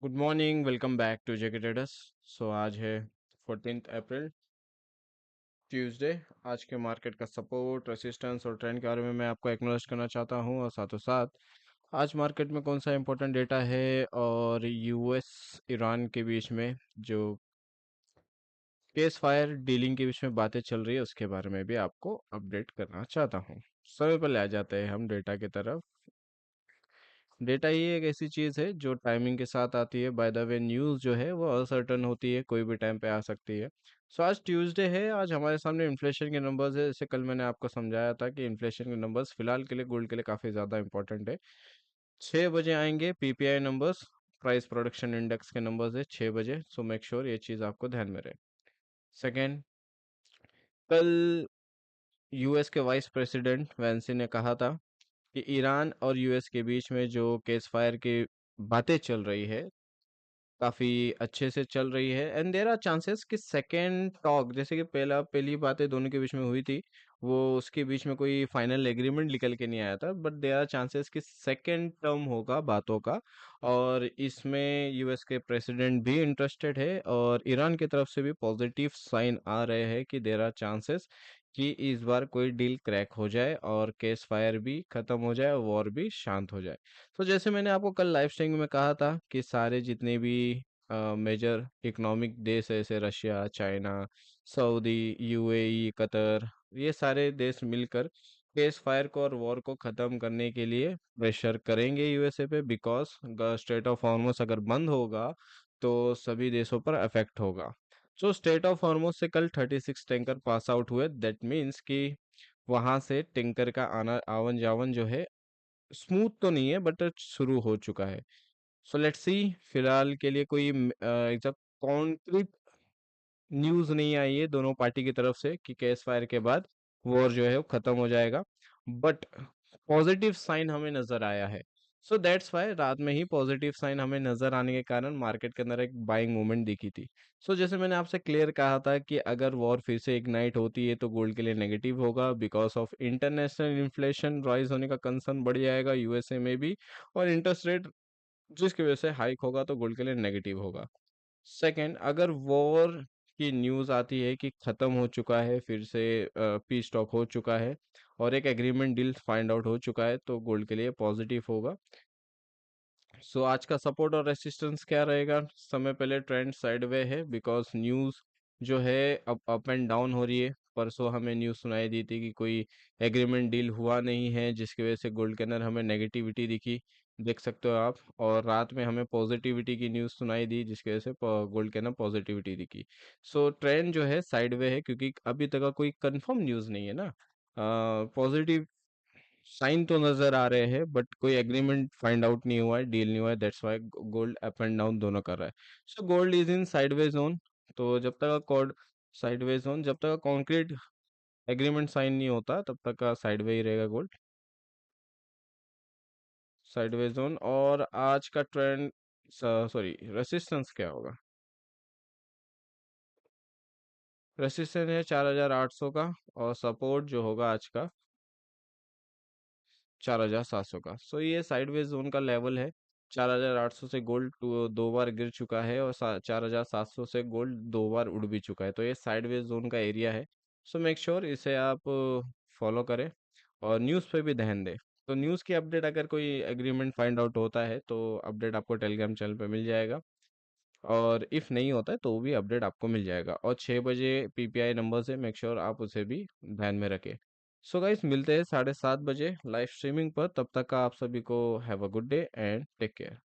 Good morning, welcome back to JK Traders. So आज है 14 अप्रैल, Tuesday. आज के मार्केट का सपोर्ट, रेसिस्टेंस और ट्रेंड के बारे में मैं आपको एक्नॉलेज करना चाहता हूं, और साथों साथ आज मार्केट में कौन सा इंपॉर्टेंट डेटा है और यूएस ईरान के बीच में जो केस फायर डीलिंग के बीच में बातें चल रही है उसके बारे में भी आपको अपडेट करना चाहता हूं। समय पर ले आ जाते हैं हम डेटा की तरफ। डेटा ही एक ऐसी चीज़ है जो टाइमिंग के साथ आती है। बाय द वे न्यूज़ जो है वो अनसर्टन होती है, कोई भी टाइम पे आ सकती है। सो आज ट्यूसडे है, आज हमारे सामने इन्फ्लेशन के नंबर्स है। जैसे कल मैंने आपको समझाया था कि इन्फ्लेशन के नंबर्स फिलहाल के लिए गोल्ड के लिए काफ़ी ज़्यादा इंपॉर्टेंट है। 6 बजे आएंगे PPI numbers, price production index के नंबर्स है 6 बजे। सो मेक श्योर ये चीज़ आपको ध्यान में रहे। सेकेंड, कल यूएस के वाइस प्रेसिडेंट वैंसी ने कहा था कि ईरान और यूएस के बीच में जो केस फायर की बातें चल रही है काफी अच्छे से चल रही है, एंड देयर आर चांसेस कि सेकेंड टॉक, जैसे कि पहली बातें दोनों के बीच में हुई थी, वो उसके बीच में कोई फाइनल एग्रीमेंट निकल के नहीं आया था, बट देयर आर चांसेस कि सेकेंड टर्म होगा बातों का। और इसमें यूएस के प्रेसिडेंट भी इंटरेस्टेड है और ईरान की तरफ से भी पॉजिटिव साइन आ रहे हैं कि देयर आर चांसेस कि इस बार कोई डील क्रैक हो जाए और केस फायर भी खत्म हो जाए, वॉर भी शांत हो जाए। तो जैसे मैंने आपको कल लाइव स्ट्रीमिंग में कहा था कि सारे जितने भी मेजर इकोनॉमिक देश है, जैसे Russia, China, Saudi, UAE, Qatar, ये सारे देश मिलकर केस फायर को और वॉर को ख़त्म करने के लिए प्रेशर करेंगे यूएसए पे, बिकॉज स्ट्रेट ऑफ हॉर्मुज अगर बंद होगा तो सभी देशों पर अफेक्ट होगा। सो स्ट्रेट ऑफ हॉर्मुज से कल 36 टैंकर पास आउट हुए। दैट मीन्स कि वहां से टैंकर का आना आवन जावन जो है स्मूथ तो नहीं है, बट शुरू हो चुका है। सो लेट्स सी, फिलहाल के लिए कोई एग्जैक्ट कॉन्क्रीट न्यूज़ नहीं आई है दोनों पार्टी की तरफ से कि केस फायर के बाद वॉर जो है वो खत्म हो जाएगा, बट पॉजिटिव साइन हमें नजर आया है। सो दैट्स वाई रात में ही पॉजिटिव साइन हमें नजर आने के कारण मार्केट के अंदर एक बाइंग मूवमेंट दिखी थी। सो जैसे मैंने आपसे क्लियर कहा था कि अगर वॉर फिर से इग्नाइट होती है तो गोल्ड के लिए नेगेटिव होगा, because of international inflation rise होने का कंसर्न बढ़ जाएगा यूएसए में भी, और इंटरेस्ट रेट जिसकी वजह से हाइक होगा तो गोल्ड के लिए नेगेटिव होगा। सेकंड, अगर वॉर की न्यूज़ आती है कि ख़त्म हो चुका है, फिर से पीस टॉक हो चुका है और एक एग्रीमेंट डील फाइंड आउट हो चुका है, तो गोल्ड के लिए पॉजिटिव होगा। सो आज का सपोर्ट और रेसिस्टेंस क्या रहेगा? समय पहले ट्रेंड साइडवे है, बिकॉज न्यूज़ जो है अब अप एंड डाउन हो रही है। परसों हमें न्यूज़ सुनाई दी थी कि कोई एग्रीमेंट डील हुआ नहीं है, जिसकी वजह से गोल्ड के अंदर हमें नेगेटिविटी दिखी, देख सकते हो आप। और रात में हमें पॉजिटिविटी की न्यूज़ सुनाई दी, जिसकी वजह से गोल्ड के अंदर पॉजिटिविटी दिखी। सो ट्रेंड जो है साइडवे है, क्योंकि अभी तक का कोई कंफर्म न्यूज़ नहीं है ना। पॉजिटिव साइन तो नजर आ रहे हैं, बट कोई एग्रीमेंट फाइंड आउट नहीं हुआ है, डील नहीं हुआ है। That's why gold up and down दोनों कर रहा है। So gold is in sideways zone. तो जब तक कॉर्ड साइडवेज जोन, जब तक कॉन्क्रीट एग्रीमेंट साइन नहीं होता तब तक का साइडवे ही रहेगा गोल्ड, साइडवेज जोन। और आज का ट्रेंड, सॉरी, रेसिस्टेंस क्या होगा? रेसिस्टेंस है 4800 का, और सपोर्ट जो होगा आज का 4700 का। सो ये साइडवेज जोन का लेवल है। 4800 से गोल्ड दो बार गिर चुका है, और 4700 से गोल्ड दो बार उड़ भी चुका है, तो ये साइडवेज जोन का एरिया है। सो मेक श्योर इसे आप फॉलो करें और न्यूज़ पे भी ध्यान दें। तो न्यूज़ की अपडेट, अगर कोई एग्रीमेंट फाइंड आउट होता है तो अपडेट आपको टेलीग्राम चैनल पे मिल जाएगा, और इफ़ नहीं होता है तो भी अपडेट आपको मिल जाएगा। और 6 बजे पीपीआई नंबर से मेक श्योर आप उसे भी ध्यान में रखें। सो गाइस, मिलते हैं 7:30 बजे लाइव स्ट्रीमिंग पर। तब तक का आप सभी को have a good day and take care.